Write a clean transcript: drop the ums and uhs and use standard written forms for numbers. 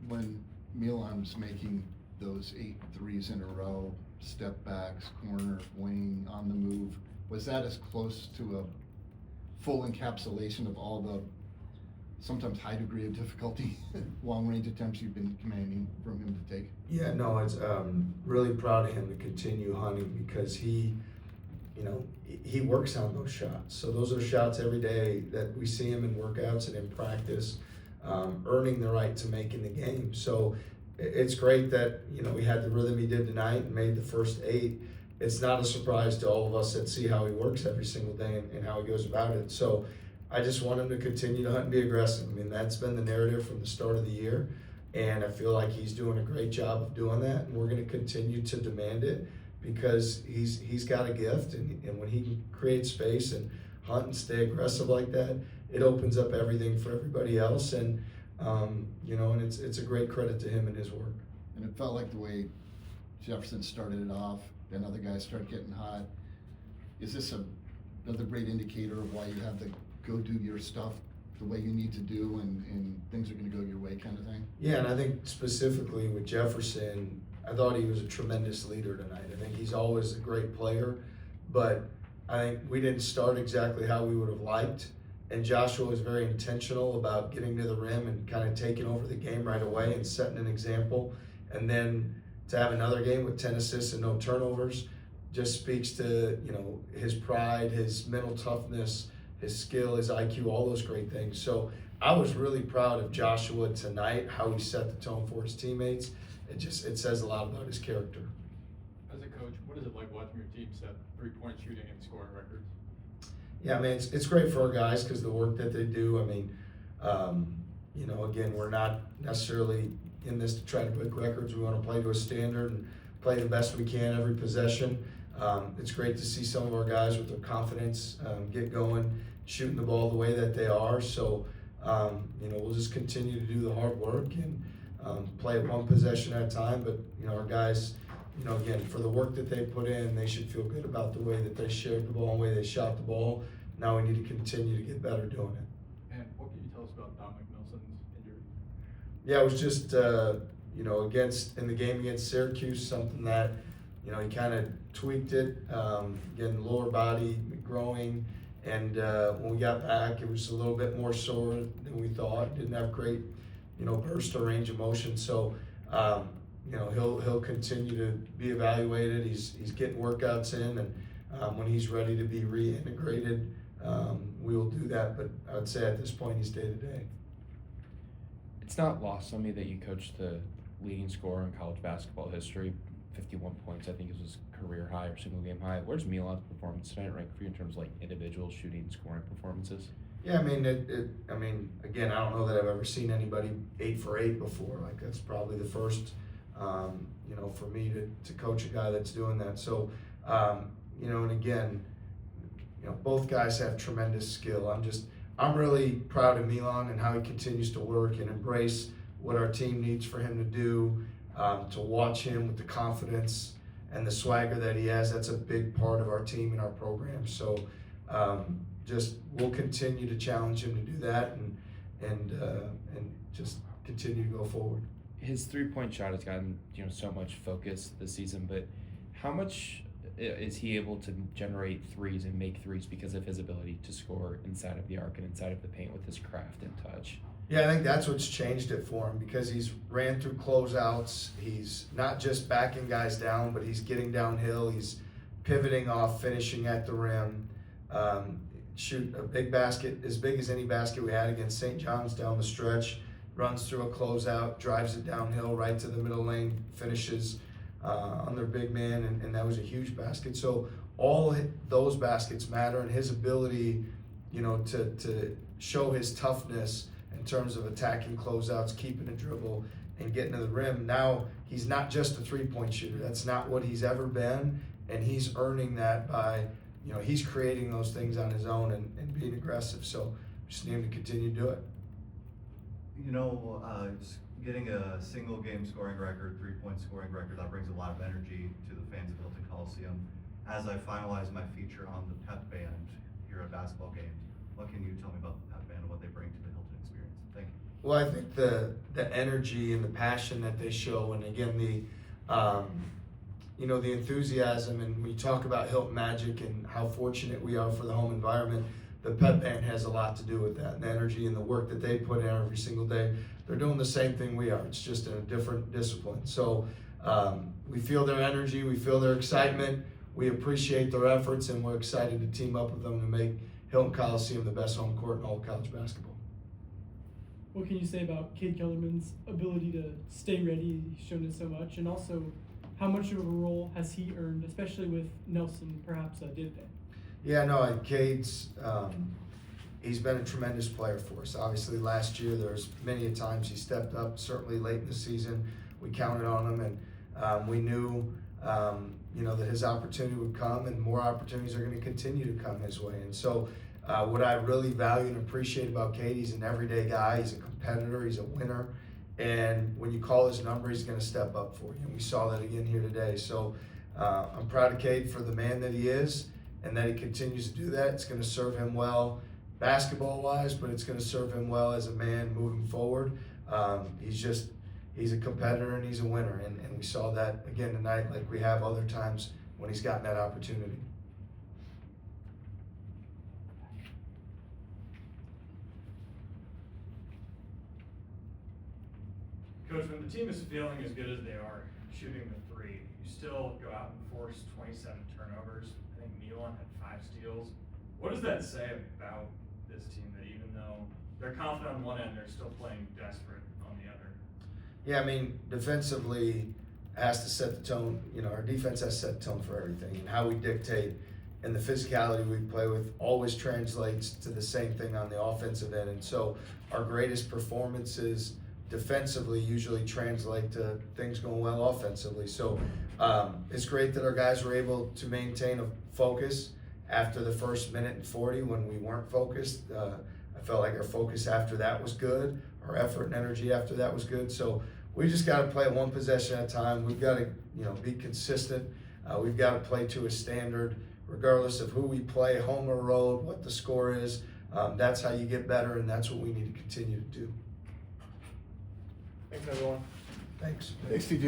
when Milan was making those 8 threes in a row, step backs, corner, wing, on the move, was that as close to a full encapsulation of all the sometimes high degree of difficulty long range attempts you've been commanding from him to take? Yeah, no, it's really proud of him to continue hunting because he works on those shots. So those are shots every day that we see him in workouts and in practice, earning the right to make in the game. So it's great that, he had the rhythm he did tonight and made the first 8. It's not a surprise to all of us that see how he works every single day and how he goes about it. So I just want him to continue to hunt and be aggressive. I mean, that's been the narrative from the start of the year, and I feel like he's doing a great job of doing that, and we're going to continue to demand it because he's got a gift, and when he can create space and hunt and stay aggressive like that, it opens up everything for everybody else, and and it's a great credit to him and his work. And it felt like the way Jefferson started it off, then other guys started getting hot. Is this another great indicator of why you have to go do your stuff the way you need to do and things are going to go your way kind of thing? Yeah, and I think specifically with Jefferson, I thought he was a tremendous leader tonight. I think he's always a great player, but I think we didn't start exactly how we would have liked. And Joshua was very intentional about getting to the rim and kind of taking over the game right away and setting an example. And then to have another game with 10 assists and no turnovers just speaks to, his pride, his mental toughness, his skill, his IQ, all those great things. So I was really proud of Joshua tonight, how he set the tone for his teammates. It says a lot about his character. As a coach, what is it like watching your team set 3-point shooting and scoring records? Yeah, I mean, it's great for our guys because the work that they do. I mean, again, we're not necessarily in this to try to break records. We want to play to a standard and play the best we can every possession. It's great to see some of our guys with their confidence get going, shooting the ball the way that they are. So, we'll just continue to do the hard work and play it one possession at a time. But, our guys, again, for the work that they put in, they should feel good about the way that they shared the ball and the way they shot the ball. Now we need to continue to get better doing it. And what can you tell us about Dominic Nelson's injury? Yeah, it was just, in the game against Syracuse, something that, he kind of tweaked it, again, lower body growing, and when we got back, it was a little bit more sore than we thought. Didn't have great, burst or range of motion. So, he'll continue to be evaluated. He's getting workouts in, and when he's ready to be reintegrated, we will do that. But I would say at this point, he's day to day. It's not lost on me that you coached the leading scorer in college basketball history, 51 points. I think it was his career high or single game high. Where's Milan's performance tonight rank for you in terms of like individual shooting and scoring performances? Yeah, I mean, again, I don't know that I've ever seen anybody 8 for 8 before. Like that's probably the first, for me to coach a guy that's doing that. So, and again, both guys have tremendous skill. I'm really proud of Milan and how he continues to work and embrace what our team needs for him to do. To watch him with the confidence and the swagger that he has, that's a big part of our team and our program. So we'll continue to challenge him to do that and just continue to go forward. His 3-point shot has gotten so much focus this season, but how much is he able to generate threes and make threes because of his ability to score inside of the arc and inside of the paint with his craft and touch? Yeah, I think that's what's changed it for him because he's ran through closeouts. He's not just backing guys down, but he's getting downhill. He's pivoting off, finishing at the rim. Shoot a big basket, as big as any basket we had against St. John's down the stretch. Runs through a closeout, drives it downhill right to the middle lane, finishes on their big man, and that was a huge basket. So all those baskets matter, and his ability, to show his toughness in terms of attacking closeouts, keeping a dribble, and getting to the rim. Now he's not just a 3-point shooter. That's not what he's ever been, and he's earning that by, he's creating those things on his own and being aggressive. So just need him to continue to do it. Getting a single game scoring record, 3-point scoring record, that brings a lot of energy to the fans of Hilton Coliseum. As I finalize my feature on the pep band here at basketball games, what can you tell me about the pep band and what they bring to the Hilton experience? Thank you. Well, I think the energy and the passion that they show, and again the enthusiasm, and we talk about Hilton Magic and how fortunate we are for the home environment. The pep band has a lot to do with that, and the energy and the work that they put in every single day. They're doing the same thing we are. It's just in a different discipline. So we feel their energy, we feel their excitement, we appreciate their efforts, and we're excited to team up with them to make Hilton Coliseum the best home court in all college basketball. What can you say about Cade Kellerman's ability to stay ready? He's shown it so much, and also how much of a role has he earned, especially with Nelson perhaps did that? Yeah, no, Cade's he's been a tremendous player for us. Obviously, last year there's many a times he stepped up. Certainly late in the season, we counted on him, and we knew that his opportunity would come, and more opportunities are going to continue to come his way. And so, what I really value and appreciate about Cade, he's an everyday guy. He's a competitor. He's a winner. And when you call his number, he's going to step up for you. And we saw that again here today. So I'm proud of Cade for the man that he is, and that he continues to do that. It's going to serve him well basketball-wise, but it's going to serve him well as a man moving forward. He's a competitor and he's a winner. And we saw that again tonight like we have other times when he's gotten that opportunity. Coach, when the team is feeling as good as they are shooting the three, you still go out and force 27 turnovers. I think Milan had 5 steals. What does that say about this team, that even though they're confident on one end, they're still playing desperate on the other? Yeah, I mean, defensively has to set the tone. Our defense has to set the tone for everything, and how we dictate and the physicality we play with always translates to the same thing on the offensive end. And so our greatest performances defensively usually translate to things going well offensively. So it's great that our guys were able to maintain a focus after the first minute and 40 when we weren't focused. I felt like our focus after that was good. Our effort and energy after that was good. So we just got to play one possession at a time. We've got to be consistent. We've got to play to a standard regardless of who we play, home or road, what the score is. That's how you get better, and that's what we need to continue to do. Thanks, everyone. Thanks. Thanks, TJ.